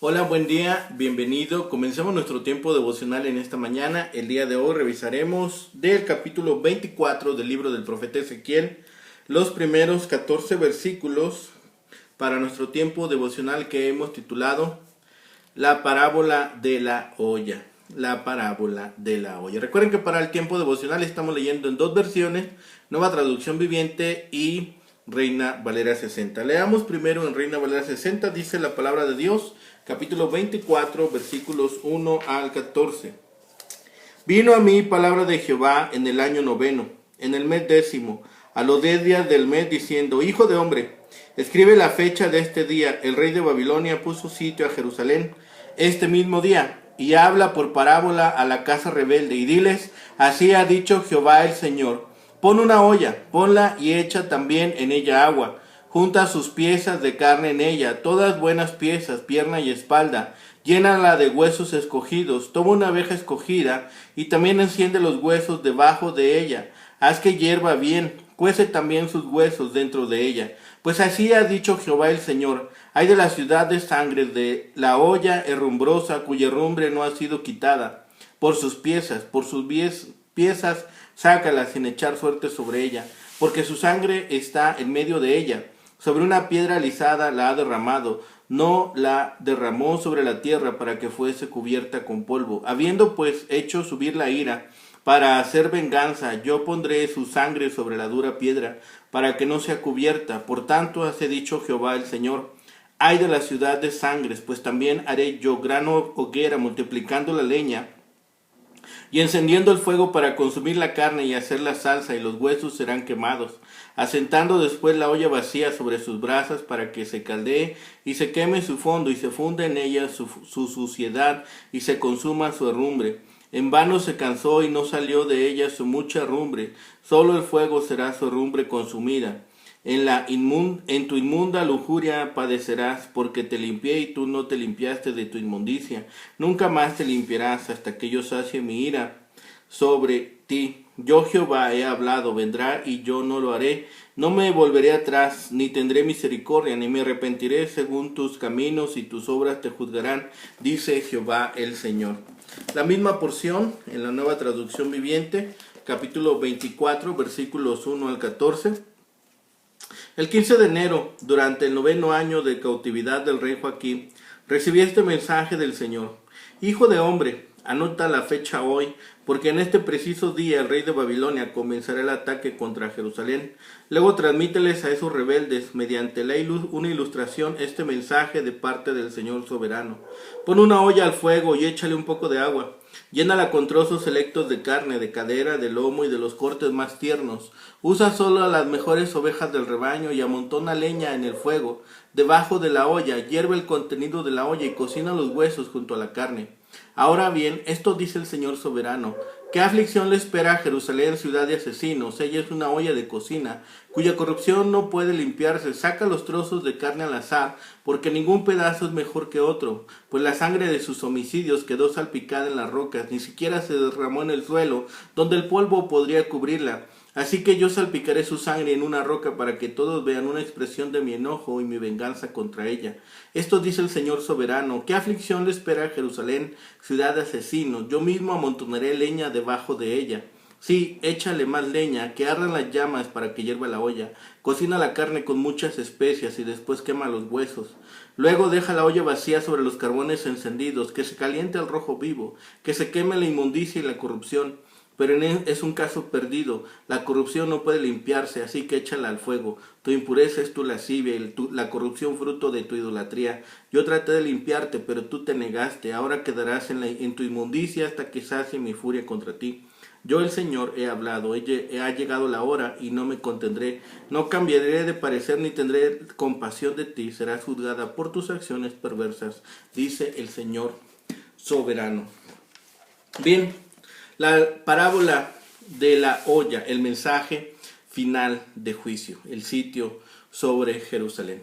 Hola, buen día, bienvenido. Comencemos nuestro tiempo devocional en esta mañana. El día de hoy revisaremos del capítulo 24 del libro del profeta Ezequiel, los primeros 14 versículos para nuestro tiempo devocional que hemos titulado La parábola de la olla. La parábola de la olla. Recuerden que para el tiempo devocional estamos leyendo en dos versiones, Nueva Traducción Viviente y Reina Valera 60. Leamos primero en Reina Valera 60, dice la palabra de Dios, capítulo 24, versículos 1 al 14. Vino a mí palabra de Jehová en el año 9, en el mes 10, a los 10 días del mes, diciendo: Hijo de hombre, escribe la fecha de este día. El rey de Babilonia puso sitio a Jerusalén este mismo día, y habla por parábola a la casa rebelde, y diles: así ha dicho Jehová el Señor: pon una olla, ponla y echa también en ella agua. Junta sus piezas de carne en ella, todas buenas piezas, pierna y espalda. Llénala de huesos escogidos. Toma una abeja escogida y también enciende los huesos debajo de ella. Haz que hierva bien, cuece también sus huesos dentro de ella. Pues así ha dicho Jehová el Señor: hay de la ciudad de sangre, de la olla herrumbrosa, cuya herrumbre no ha sido quitada. Por sus piezas sácala sin echar suerte sobre ella, porque su sangre está en medio de ella. Sobre una piedra alisada la ha derramado, no la derramó sobre la tierra para que fuese cubierta con polvo. Habiendo pues hecho subir la ira para hacer venganza, yo pondré su sangre sobre la dura piedra, para que no sea cubierta. Por tanto, hace dicho Jehová el Señor: ay de la ciudad de sangres, pues también haré yo gran hoguera, multiplicando la leña y encendiendo el fuego para consumir la carne y hacer la salsa, y los huesos serán quemados, asentando después la olla vacía sobre sus brasas para que se caldee y se queme su fondo, y se funda en ella su suciedad y se consuma su herrumbre. En vano se cansó y no salió de ella su mucha herrumbre, solo el fuego será su herrumbre consumida. En tu inmunda lujuria padecerás, porque te limpié y tú no te limpiaste de tu inmundicia. Nunca más te limpiarás hasta que yo sacie mi ira sobre ti. Yo Jehová he hablado, vendrá y yo no lo haré. No me volveré atrás, ni tendré misericordia, ni me arrepentiré. Según tus caminos y tus obras te juzgarán, dice Jehová el Señor. La misma porción en la Nueva Traducción Viviente, capítulo 24, versículos 1 al 14. El 15 de enero, durante el 9º año de cautividad del rey Joaquín, recibí este mensaje del Señor: Hijo de hombre, anota la fecha hoy, porque en este preciso día el rey de Babilonia comenzará el ataque contra Jerusalén. Luego transmíteles a esos rebeldes, mediante una ilustración, este mensaje de parte del Señor soberano. Pon una olla al fuego y échale un poco de agua. Llénala con trozos selectos de carne, de cadera, de lomo y de los cortes más tiernos. Usa solo a las mejores ovejas del rebaño y amontona leña en el fuego. Debajo de la olla, hierve el contenido de la olla y cocina los huesos junto a la carne. Ahora bien, esto dice el Señor soberano: ¿qué aflicción le espera a Jerusalén, ciudad de asesinos? Ella es una olla de cocina, cuya corrupción no puede limpiarse. Saca los trozos de carne al azar, porque ningún pedazo es mejor que otro, pues la sangre de sus homicidios quedó salpicada en las rocas, ni siquiera se derramó en el suelo, donde el polvo podría cubrirla. Así que yo salpicaré su sangre en una roca para que todos vean una expresión de mi enojo y mi venganza contra ella. Esto dice el Señor soberano: ¿qué aflicción le espera a Jerusalén, ciudad de asesinos? Yo mismo amontonaré leña debajo de ella. Sí, échale más leña, que ardan las llamas para que hierva la olla. Cocina la carne con muchas especias y después quema los huesos. Luego deja la olla vacía sobre los carbones encendidos, que se caliente el rojo vivo, que se queme la inmundicia y la corrupción. Pero es un caso perdido. La corrupción no puede limpiarse, así que échala al fuego. Tu impureza es tu lascivia y la corrupción fruto de tu idolatría. Yo traté de limpiarte, pero tú te negaste. Ahora quedarás en tu inmundicia hasta que sacie mi furia contra ti. Yo el Señor he hablado, ha llegado la hora y no me contendré. No cambiaré de parecer ni tendré compasión de ti. Serás juzgada por tus acciones perversas, dice el Señor soberano. Bien. La parábola de la olla, el mensaje final de juicio, el sitio sobre Jerusalén.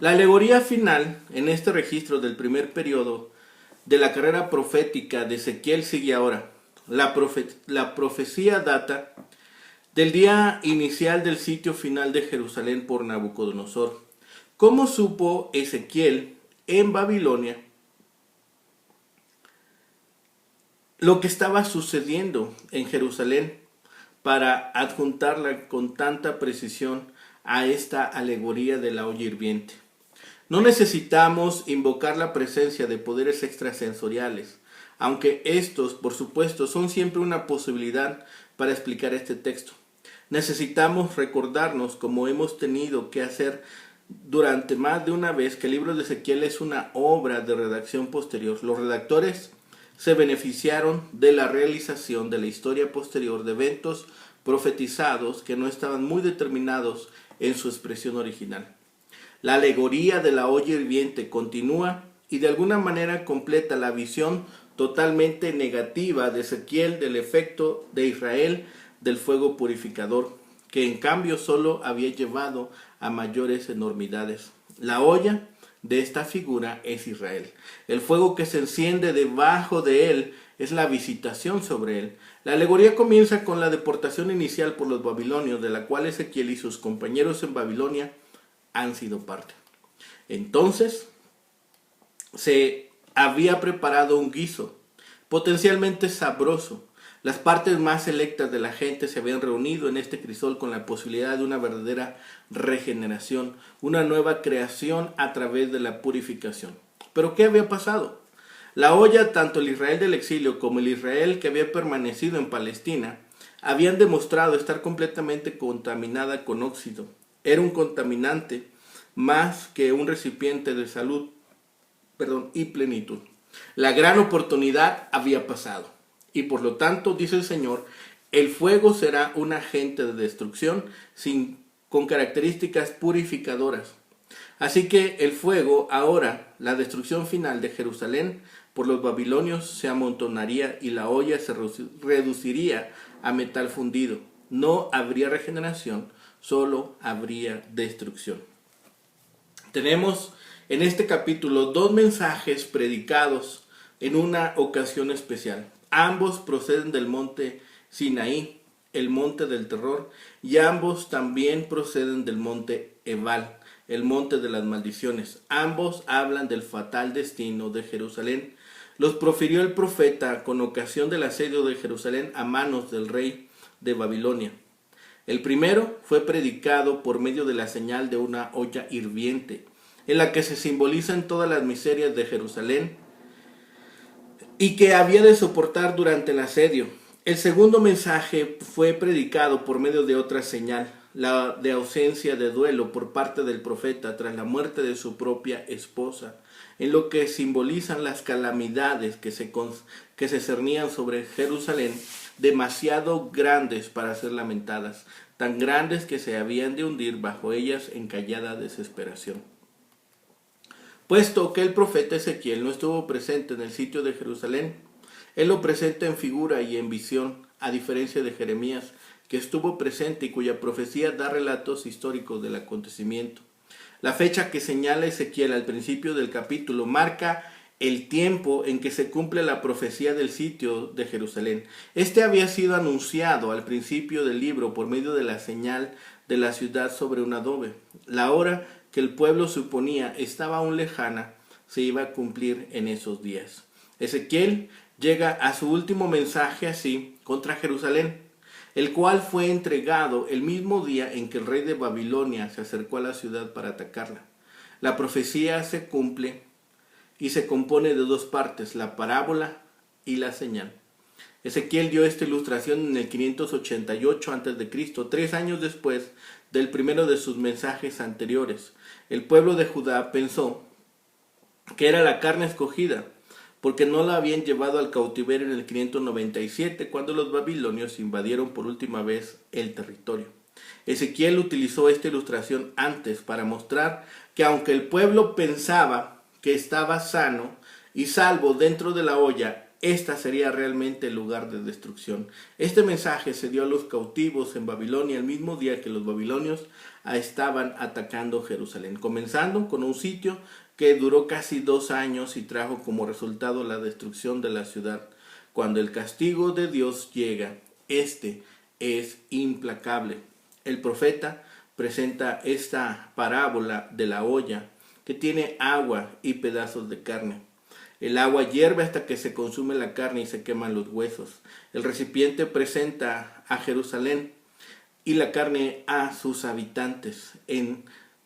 La alegoría final en este registro del primer periodo de la carrera profética de Ezequiel sigue ahora. La profecía data del día inicial del sitio final de Jerusalén por Nabucodonosor. ¿Cómo supo Ezequiel en Babilonia lo que estaba sucediendo en Jerusalén para adjuntarla con tanta precisión a esta alegoría de la olla hirviente. No necesitamos invocar la presencia de poderes extrasensoriales, aunque estos, por supuesto, son siempre una posibilidad para explicar este texto. Necesitamos recordarnos, como hemos tenido que hacer durante más de una vez, que el libro de Ezequiel es una obra de redacción posterior. Los redactores se beneficiaron de la realización de la historia posterior de eventos profetizados que no estaban muy determinados en su expresión original. La alegoría de la olla hirviente continúa y de alguna manera completa la visión totalmente negativa de Ezequiel del efecto de Israel del fuego purificador, que en cambio solo había llevado a mayores enormidades. La olla de esta figura es Israel. El fuego que se enciende debajo de él es la visitación sobre él. La alegoría comienza con la deportación inicial por los babilonios, de la cual Ezequiel y sus compañeros en Babilonia han sido parte. Entonces se había preparado un guiso potencialmente sabroso. Las partes más selectas de la gente se habían reunido en este crisol con la posibilidad de una verdadera regeneración, una nueva creación a través de la purificación. ¿Pero qué había pasado? La olla, tanto el Israel del exilio como el Israel que había permanecido en Palestina, habían demostrado estar completamente contaminada con óxido. Era un contaminante más que un recipiente de salud, y plenitud. La gran oportunidad había pasado. Y por lo tanto, dice el Señor, el fuego será un agente de destrucción con características purificadoras. Así que el fuego, ahora, la destrucción final de Jerusalén por los babilonios, se amontonaría y la olla se reduciría a metal fundido. No habría regeneración, solo habría destrucción. Tenemos en este capítulo dos mensajes predicados en una ocasión especial. Ambos proceden del monte Sinaí, el monte del terror, y ambos también proceden del monte Ebal, el monte de las maldiciones. Ambos hablan del fatal destino de Jerusalén. Los profirió el profeta con ocasión del asedio de Jerusalén a manos del rey de Babilonia. El primero fue predicado por medio de la señal de una olla hirviente, en la que se simbolizan todas las miserias de Jerusalén y que había de soportar durante el asedio. El segundo mensaje fue predicado por medio de otra señal, la de ausencia de duelo por parte del profeta tras la muerte de su propia esposa, en lo que simbolizan las calamidades que se cernían sobre Jerusalén, demasiado grandes para ser lamentadas, tan grandes que se habían de hundir bajo ellas en callada desesperación. Puesto que el profeta Ezequiel no estuvo presente en el sitio de Jerusalén, él lo presenta en figura y en visión, a diferencia de Jeremías, que estuvo presente y cuya profecía da relatos históricos del acontecimiento. La fecha que señala Ezequiel al principio del capítulo marca el tiempo en que se cumple la profecía del sitio de Jerusalén. Este había sido anunciado al principio del libro por medio de la señal de la ciudad sobre un adobe. La hora que el pueblo suponía estaba aún lejana, se iba a cumplir en esos días. Ezequiel llega a su último mensaje así contra Jerusalén, el cual fue entregado el mismo día en que el rey de Babilonia se acercó a la ciudad para atacarla. La profecía se cumple y se compone de dos partes, la parábola y la señal. Ezequiel dio esta ilustración en el 588 a.C., 3 años después del primero de sus mensajes anteriores. El pueblo de Judá pensó que era la carne escogida, porque no la habían llevado al cautiverio en el 597, cuando los babilonios invadieron por última vez el territorio. Ezequiel utilizó esta ilustración antes para mostrar que aunque el pueblo pensaba que estaba sano y salvo dentro de la olla, esta sería realmente el lugar de destrucción. Este mensaje se dio a los cautivos en Babilonia el mismo día que los babilonios estaban atacando Jerusalén, comenzando con un sitio que duró casi 2 años y trajo como resultado la destrucción de la ciudad. Cuando el castigo de Dios llega, este es implacable. El profeta presenta esta parábola de la olla que tiene agua y pedazos de carne. El agua hierve hasta que se consume la carne y se queman los huesos. El recipiente presenta a Jerusalén y la carne a sus habitantes en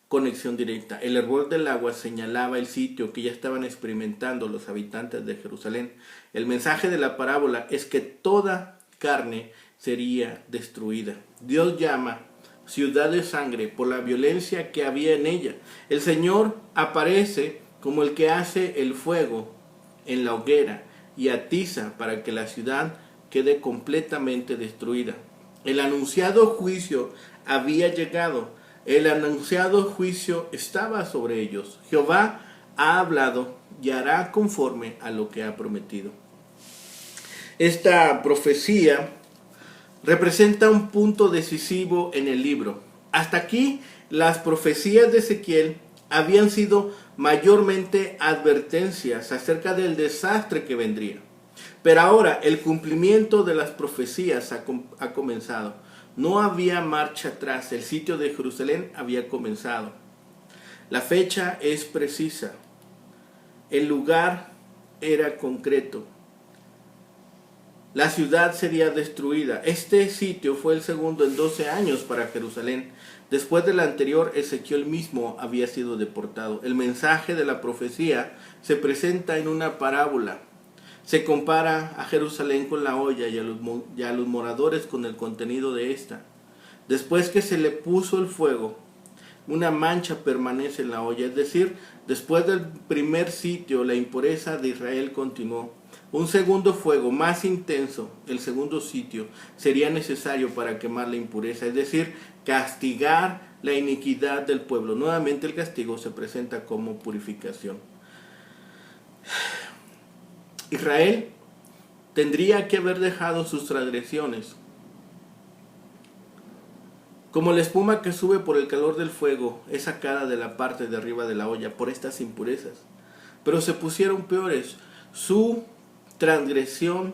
conexión directa. El hervor del agua señalaba el sitio que ya estaban experimentando los habitantes de Jerusalén. El mensaje de la parábola es que toda carne sería destruida. Dios llama ciudad de sangre por la violencia que había en ella. El Señor aparece como el que hace el fuego en la hoguera y atiza para que la ciudad quede completamente destruida. El anunciado juicio había llegado. El anunciado juicio estaba sobre ellos. Jehová ha hablado y hará conforme a lo que ha prometido. Esta profecía representa un punto decisivo en el libro. Hasta aquí, las profecías de Ezequiel habían sido mayormente advertencias acerca del desastre que vendría. Pero ahora el cumplimiento de las profecías ha comenzado. No había marcha atrás. El sitio de Jerusalén había comenzado. La fecha es precisa. El lugar era concreto. La ciudad sería destruida. Este sitio fue el segundo en 12 años para Jerusalén. Después del anterior, Ezequiel mismo había sido deportado. El mensaje de la profecía se presenta en una parábola. Se compara a Jerusalén con la olla y a los moradores con el contenido de esta. Después que se le puso el fuego, una mancha permanece en la olla. Es decir, después del primer sitio, la impureza de Israel continuó. Un segundo fuego más intenso, el segundo sitio, sería necesario para quemar la impureza, es decir, castigar la iniquidad del pueblo. Nuevamente el castigo se presenta como purificación. Israel tendría que haber dejado sus transgresiones. Como la espuma que sube por el calor del fuego es sacada de la parte de arriba de la olla por estas impurezas. Pero se pusieron peores. Su transgresión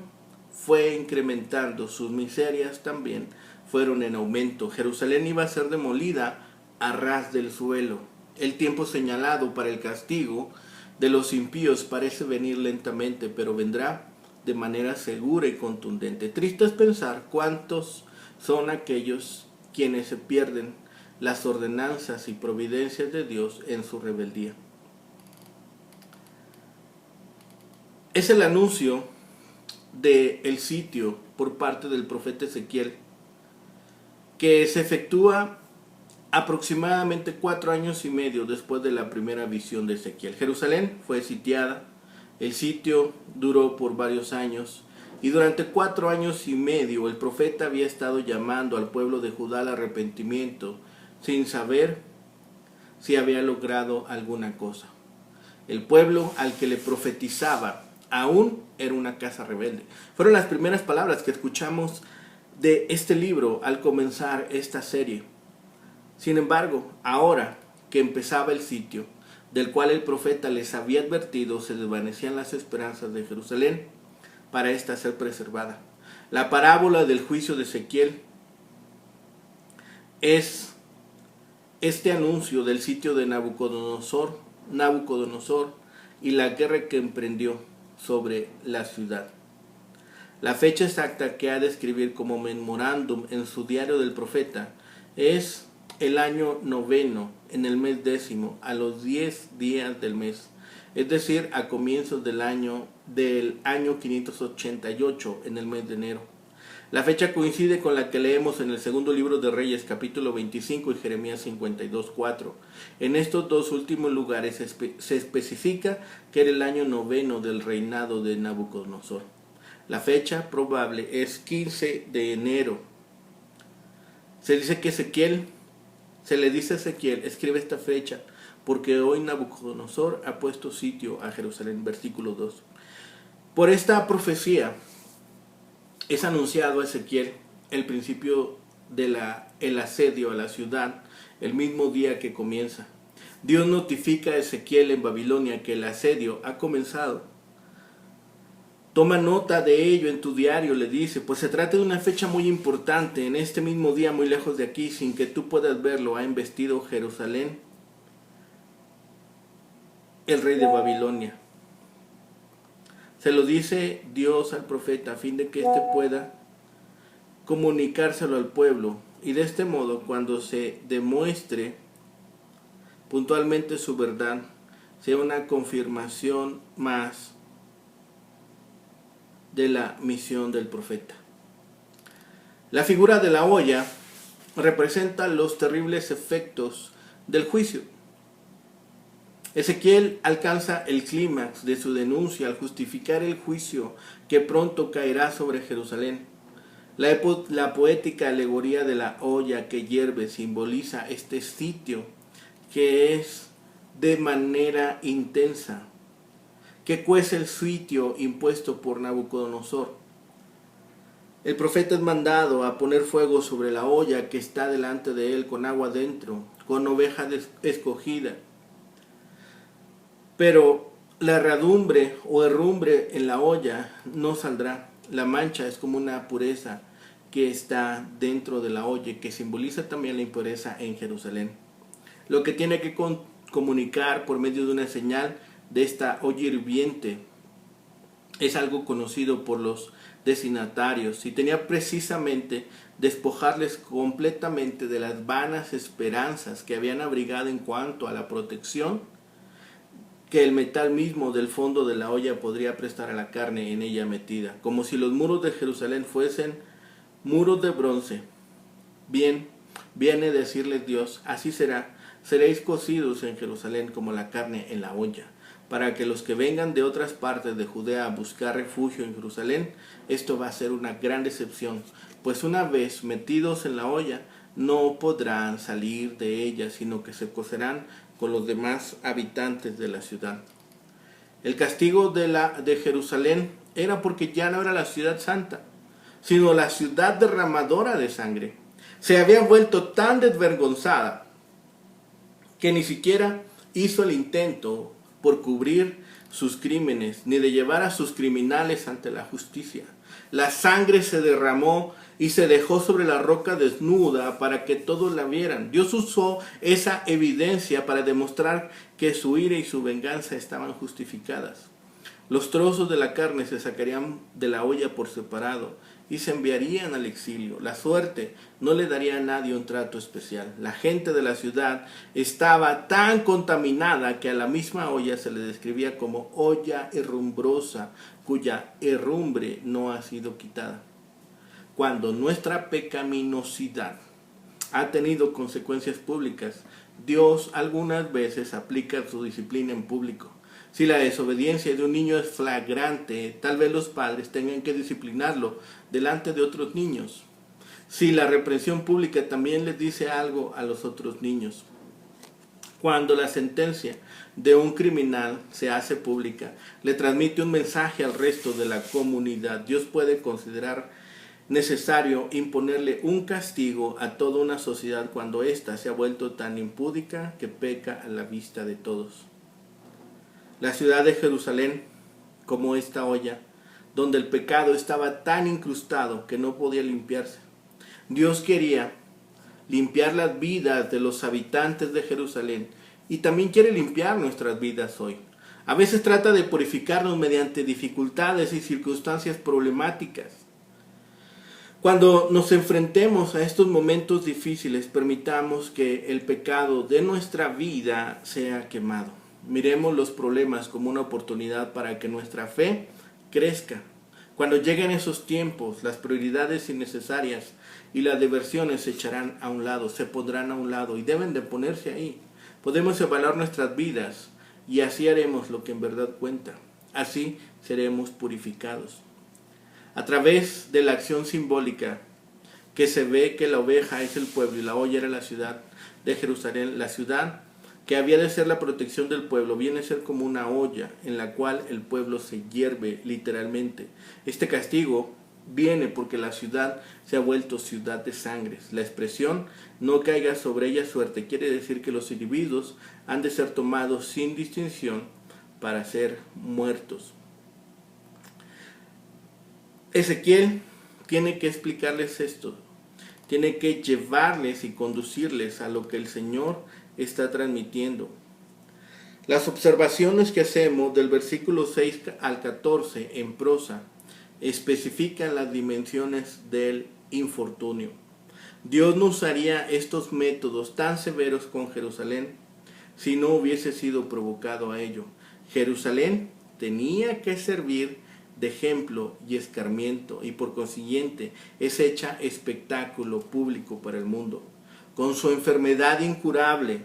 fue incrementando, sus miserias también fueron en aumento. Jerusalén iba a ser demolida a ras del suelo. El tiempo señalado para el castigo de los impíos parece venir lentamente, pero vendrá de manera segura y contundente. Triste es pensar cuántos son aquellos quienes se pierden las ordenanzas y providencias de Dios en su rebeldía. Es el anuncio del sitio por parte del profeta Ezequiel que se efectúa aproximadamente 4 años y medio después de la primera visión de Ezequiel. Jerusalén fue sitiada, el sitio duró por varios años y durante 4 años y medio el profeta había estado llamando al pueblo de Judá al arrepentimiento sin saber si había logrado alguna cosa. El pueblo al que le profetizaba aún era una casa rebelde. Fueron las primeras palabras que escuchamos de este libro al comenzar esta serie. Sin embargo, ahora que empezaba el sitio, del cual el profeta les había advertido, se desvanecían las esperanzas de Jerusalén para ésta ser preservada. La parábola del juicio de Ezequiel es este anuncio del sitio de Nabucodonosor y la guerra que emprendió sobre la ciudad. La fecha exacta que ha de escribir como memorándum en su diario del profeta es el año 9, en el mes 10, a los 10 días del mes, es decir, a comienzos del año 588, en el mes de enero. La fecha coincide con la que leemos en el segundo libro de Reyes, capítulo 25 y Jeremías 52:4. En estos dos últimos lugares se especifica que era el año 9 del reinado de Nabucodonosor. La fecha probable es 15 de enero. Se le dice a Ezequiel, escribe esta fecha, porque hoy Nabucodonosor ha puesto sitio a Jerusalén. Versículo 2. Por esta profecía es anunciado a Ezequiel el principio del asedio a la ciudad, el mismo día que comienza. Dios notifica a Ezequiel en Babilonia que el asedio ha comenzado. Toma nota de ello en tu diario, le dice, pues se trata de una fecha muy importante. En este mismo día, muy lejos de aquí, sin que tú puedas verlo, ha embestido Jerusalén el rey de Babilonia. Se lo dice Dios al profeta a fin de que éste pueda comunicárselo al pueblo, y de este modo, cuando se demuestre puntualmente su verdad, sea una confirmación más de la misión del profeta. La figura de la olla representa los terribles efectos del juicio. Ezequiel alcanza el clímax de su denuncia al justificar el juicio que pronto caerá sobre Jerusalén. La poética alegoría de la olla que hierve simboliza este sitio que es de manera intensa, que cuece el sitio impuesto por Nabucodonosor. El profeta es mandado a poner fuego sobre la olla que está delante de él con agua dentro, con oveja escogida. Pero la herradumbre o herrumbre en la olla no saldrá. La mancha es como una pureza que está dentro de la olla, que simboliza también la impureza en Jerusalén. Lo que tiene que comunicar por medio de una señal de esta olla hirviente es algo conocido por los destinatarios y tenía precisamente despojarles completamente de las vanas esperanzas que habían abrigado en cuanto a la protección que el metal mismo del fondo de la olla podría prestar a la carne en ella metida, como si los muros de Jerusalén fuesen muros de bronce. Bien, viene a decirles Dios, así será, seréis cocidos en Jerusalén como la carne en la olla, para que los que vengan de otras partes de Judea a buscar refugio en Jerusalén, esto va a ser una gran decepción, pues una vez metidos en la olla, no podrán salir de ella, sino que se cocerán con los demás habitantes de la ciudad. El castigo de Jerusalén era porque ya no era la ciudad santa, sino la ciudad derramadora de sangre. Se había vuelto tan desvergonzada que ni siquiera hizo el intento por cubrir sus crímenes, ni de llevar a sus criminales ante la justicia. La sangre se derramó y se dejó sobre la roca desnuda para que todos la vieran. Dios usó esa evidencia para demostrar que su ira y su venganza estaban justificadas. Los trozos de la carne se sacarían de la olla por separado y se enviarían al exilio. La suerte no le daría a nadie un trato especial. La gente de la ciudad estaba tan contaminada que a la misma olla se le describía como olla herrumbrosa, cuya herrumbre no ha sido quitada. Cuando nuestra pecaminosidad ha tenido consecuencias públicas, Dios algunas veces aplica su disciplina en público. Si la desobediencia de un niño es flagrante, tal vez los padres tengan que disciplinarlo delante de otros niños. Si la reprensión pública también les dice algo a los otros niños. Cuando la sentencia de un criminal se hace pública, le transmite un mensaje al resto de la comunidad. Dios puede considerar necesario imponerle un castigo a toda una sociedad cuando ésta se ha vuelto tan impúdica que peca a la vista de todos. La ciudad de Jerusalén, como esta olla, donde el pecado estaba tan incrustado que no podía limpiarse. Dios quería limpiar las vidas de los habitantes de Jerusalén y también quiere limpiar nuestras vidas hoy. A veces trata de purificarnos mediante dificultades y circunstancias problemáticas. Cuando nos enfrentemos a estos momentos difíciles, permitamos que el pecado de nuestra vida sea quemado. Miremos los problemas como una oportunidad para que nuestra fe crezca. Cuando lleguen esos tiempos, las prioridades innecesarias y las diversiones se echarán a un lado, se pondrán a un lado y deben de ponerse ahí. Podemos evaluar nuestras vidas y así haremos lo que en verdad cuenta. Así seremos purificados. A través de la acción simbólica que se ve que la oveja es el pueblo y la olla era la ciudad de Jerusalén, la ciudad que había de ser la protección del pueblo, viene a ser como una olla en la cual el pueblo se hierve literalmente. Este castigo viene porque la ciudad se ha vuelto ciudad de sangres. La expresión no caiga sobre ella suerte quiere decir que los individuos han de ser tomados sin distinción para ser muertos. Ezequiel tiene que explicarles esto, tiene que llevarles y conducirles a lo que el Señor está transmitiendo. Las observaciones que hacemos del versículo 6 al 14 en prosa especifican las dimensiones del infortunio. Dios no usaría estos métodos tan severos con Jerusalén si no hubiese sido provocado a ello. Jerusalén tenía que servir de ejemplo y escarmiento, y por consiguiente es hecha espectáculo público para el mundo. Con su enfermedad incurable,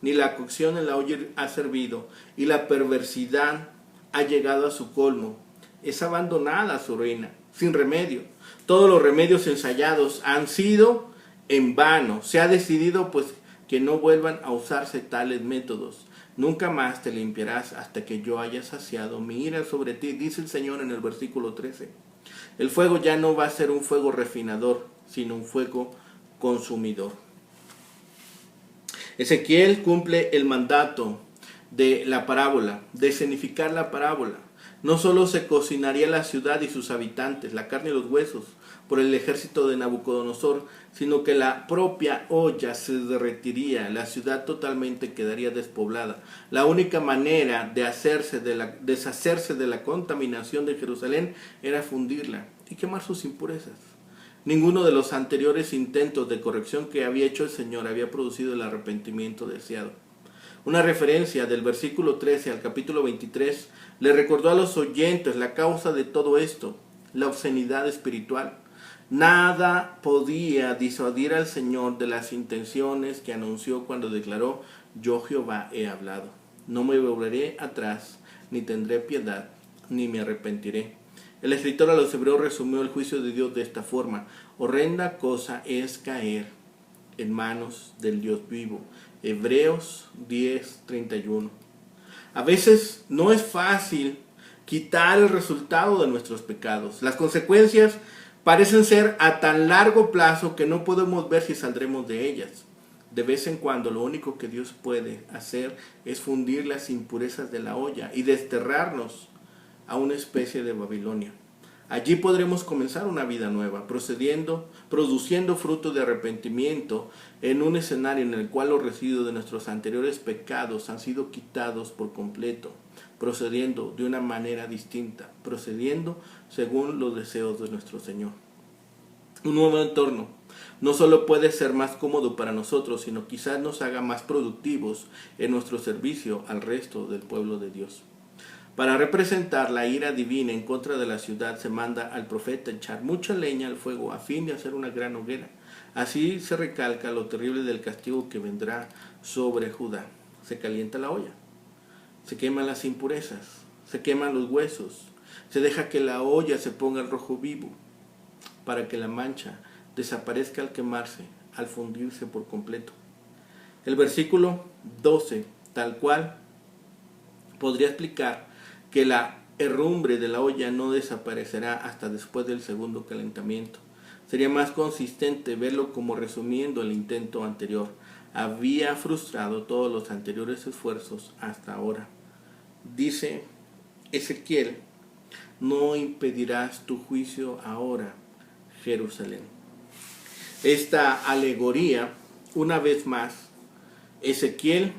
ni la cocción en la olla ha servido, y la perversidad ha llegado a su colmo. Es abandonada su reina, sin remedio. Todos los remedios ensayados han sido en vano. Se ha decidido pues que no vuelvan a usarse tales métodos. Nunca más te limpiarás hasta que yo haya saciado mi ira sobre ti, dice el Señor en el versículo 13. El fuego ya no va a ser un fuego refinador, sino un fuego consumidor. Ezequiel cumple el mandato de la parábola, de escenificar la parábola. No solo se cocinaría la ciudad y sus habitantes, la carne y los huesos, por el ejército de Nabucodonosor, sino que la propia olla se derretiría, la ciudad totalmente quedaría despoblada. La única manera de deshacerse de la contaminación de Jerusalén era fundirla y quemar sus impurezas. Ninguno de los anteriores intentos de corrección que había hecho el Señor había producido el arrepentimiento deseado. Una referencia del versículo 13 al capítulo 23 le recordó a los oyentes la causa de todo esto, la obscenidad espiritual. Nada podía disuadir al Señor de las intenciones que anunció cuando declaró: yo Jehová he hablado, no me volveré atrás, ni tendré piedad, ni me arrepentiré. El escritor a los hebreos resumió el juicio de Dios de esta forma: horrenda cosa es caer en manos del Dios vivo. Hebreos 10:31. A veces no es fácil quitar el resultado de nuestros pecados. Las consecuencias parecen ser a tan largo plazo que no podemos ver si saldremos de ellas. De vez en cuando lo único que Dios puede hacer es fundir las impurezas de la olla y desterrarnos a una especie de Babilonia. Allí podremos comenzar una vida nueva, produciendo frutos de arrepentimiento en un escenario en el cual los residuos de nuestros anteriores pecados han sido quitados por completo, procediendo de una manera distinta, procediendo según los deseos de nuestro Señor. Un nuevo entorno no solo puede ser más cómodo para nosotros, sino quizás nos haga más productivos en nuestro servicio al resto del pueblo de Dios. Para representar la ira divina en contra de la ciudad, se manda al profeta echar mucha leña al fuego a fin de hacer una gran hoguera. Así se recalca lo terrible del castigo que vendrá sobre Judá. Se calienta la olla, se queman las impurezas, se queman los huesos, se deja que la olla se ponga al rojo vivo, para que la mancha desaparezca al quemarse, al fundirse por completo. El versículo 12, tal cual, podría explicar que la herrumbre de la olla no desaparecerá hasta después del segundo calentamiento. Sería más consistente verlo como resumiendo el intento anterior. Había frustrado todos los anteriores esfuerzos hasta ahora. Dice Ezequiel: no impedirás tu juicio ahora, Jerusalén. Esta alegoría, una vez más, Ezequiel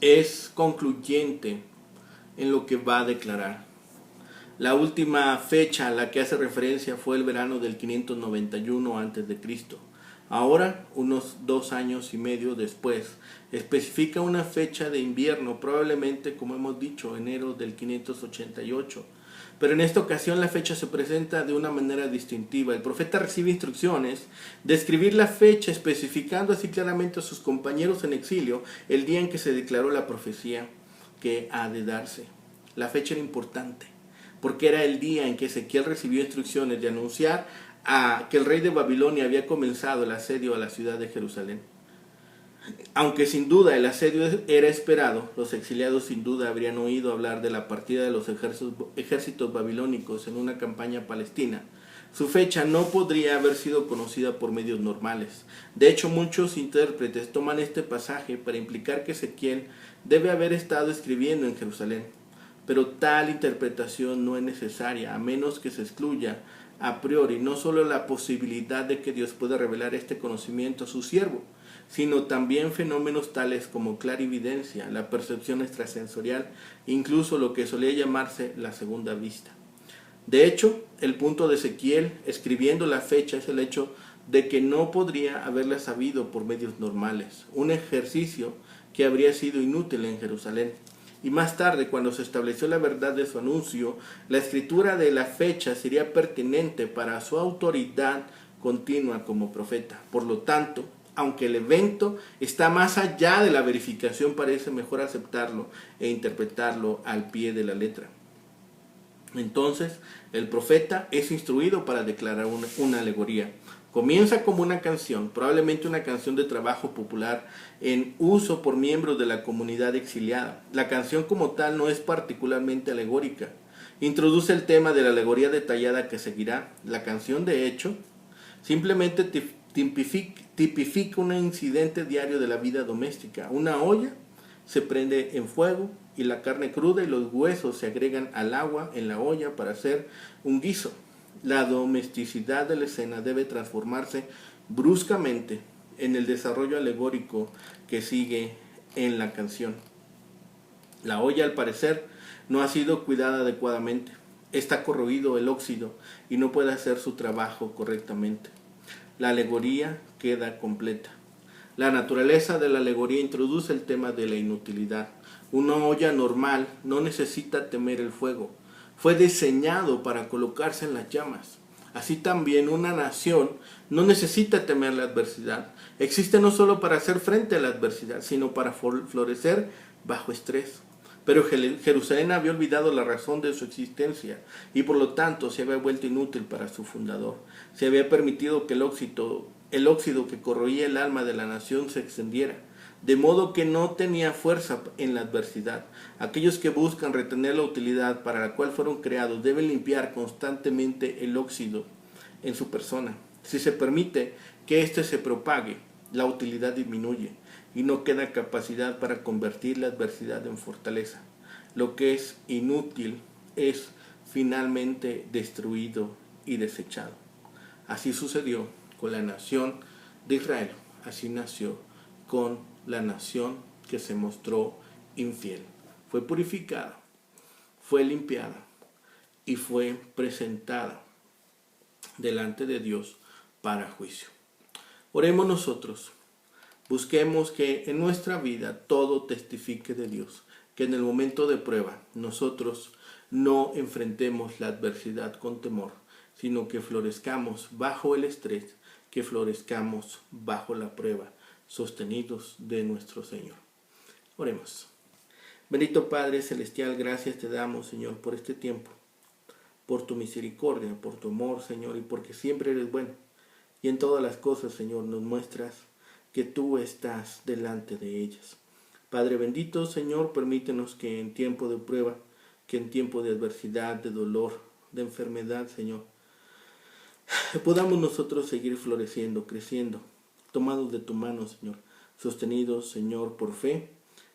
es concluyente en lo que va a declarar. La última fecha a la que hace referencia fue el verano del 591 a.C. Ahora, unos 2 años y medio después, especifica una fecha de invierno, probablemente, como hemos dicho, enero del 588. Pero en esta ocasión la fecha se presenta de una manera distintiva. El profeta recibe instrucciones de escribir la fecha, especificando así claramente a sus compañeros en exilio el día en que se declaró la profecía que ha de darse. La fecha era importante, porque era el día en que Ezequiel recibió instrucciones de anunciar que el rey de Babilonia había comenzado el asedio a la ciudad de Jerusalén. Aunque sin duda el asedio era esperado, los exiliados sin duda habrían oído hablar de la partida de los ejércitos babilónicos en una campaña palestina. Su fecha no podría haber sido conocida por medios normales. De hecho, muchos intérpretes toman este pasaje para implicar que Ezequiel debe haber estado escribiendo en Jerusalén. Pero tal interpretación no es necesaria, a menos que se excluya a priori no solo la posibilidad de que Dios pueda revelar este conocimiento a su siervo, sino también fenómenos tales como clarividencia, la percepción extrasensorial, incluso lo que solía llamarse la segunda vista. De hecho, el punto de Ezequiel escribiendo la fecha es el hecho de que no podría haberla sabido por medios normales, un ejercicio que habría sido inútil en Jerusalén. Y más tarde, cuando se estableció la verdad de su anuncio, la escritura de la fecha sería pertinente para su autoridad continua como profeta. Por lo tanto, aunque el evento está más allá de la verificación, parece mejor aceptarlo e interpretarlo al pie de la letra. Entonces, el profeta es instruido para declarar una alegoría. Comienza como una canción, probablemente una canción de trabajo popular en uso por miembros de la comunidad exiliada. La canción como tal no es particularmente alegórica. Introduce el tema de la alegoría detallada que seguirá. La canción, de hecho, simplemente tipifica un incidente diario de la vida doméstica. Una olla se prende en fuego y la carne cruda y los huesos se agregan al agua en la olla para hacer un guiso. La domesticidad de la escena debe transformarse bruscamente en el desarrollo alegórico que sigue en la canción. La olla, al parecer, no ha sido cuidada adecuadamente. Está corroído el óxido y no puede hacer su trabajo correctamente. La alegoría queda completa. La naturaleza de la alegoría introduce el tema de la inutilidad. Una olla normal no necesita temer el fuego. Fue diseñado para colocarse en las llamas. Así también una nación no necesita temer la adversidad. Existe no solo para hacer frente a la adversidad, sino para florecer bajo estrés. Pero Jerusalén había olvidado la razón de su existencia y por lo tanto se había vuelto inútil para su fundador. Se había permitido que el óxido que corroía el alma de la nación se extendiera, de modo que no tenía fuerza en la adversidad. Aquellos que buscan retener la utilidad para la cual fueron creados deben limpiar constantemente el óxido en su persona. Si se permite que éste se propague, la utilidad disminuye y no queda capacidad para convertir la adversidad en fortaleza. Lo que es inútil es finalmente destruido y desechado. Así sucedió con la nación de Israel. Así nació con la nación que se mostró infiel. Fue purificada, fue limpiada y fue presentada delante de Dios para juicio. Oremos nosotros. Busquemos que en nuestra vida todo testifique de Dios, que en el momento de prueba nosotros no enfrentemos la adversidad con temor, sino que florezcamos bajo el estrés, que florezcamos bajo la prueba, sostenidos de nuestro Señor. Oremos. Bendito Padre Celestial, gracias te damos, Señor, por este tiempo, por tu misericordia, por tu amor, Señor, y porque siempre eres bueno. Y en todas las cosas, Señor, nos muestras que tú estás delante de ellas. Padre bendito, Señor, permítenos que en tiempo de prueba, que en tiempo de adversidad, de dolor, de enfermedad, Señor, podamos nosotros seguir floreciendo, creciendo, tomados de tu mano, Señor, sostenidos, Señor, por fe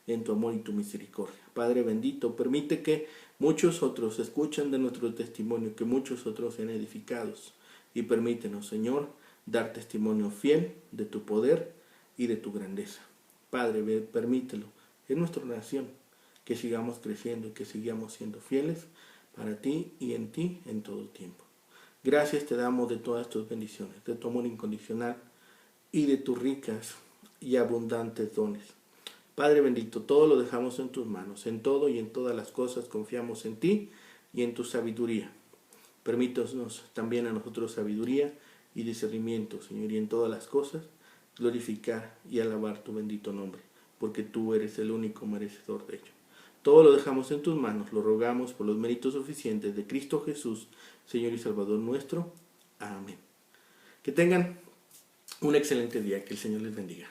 en tu amor y tu misericordia. Padre bendito, permite que muchos otros escuchen de nuestro testimonio, que muchos otros sean edificados, y permítenos, Señor, dar testimonio fiel de tu poder y de tu grandeza. Padre, permítelo en nuestra oración, que sigamos creciendo y que sigamos siendo fieles para ti y en ti en todo tiempo. Gracias te damos de todas tus bendiciones, de tu amor incondicional y de tus ricas y abundantes dones. Padre bendito, todo lo dejamos en tus manos, en todo y en todas las cosas confiamos en ti y en tu sabiduría. Permítanos también a nosotros sabiduría y discernimiento, Señor, y en todas las cosas glorificar y alabar tu bendito nombre, porque tú eres el único merecedor de ello. Todo lo dejamos en tus manos, lo rogamos por los méritos suficientes de Cristo Jesús, Señor y Salvador nuestro. Amén. Que tengan un excelente día, que el Señor les bendiga.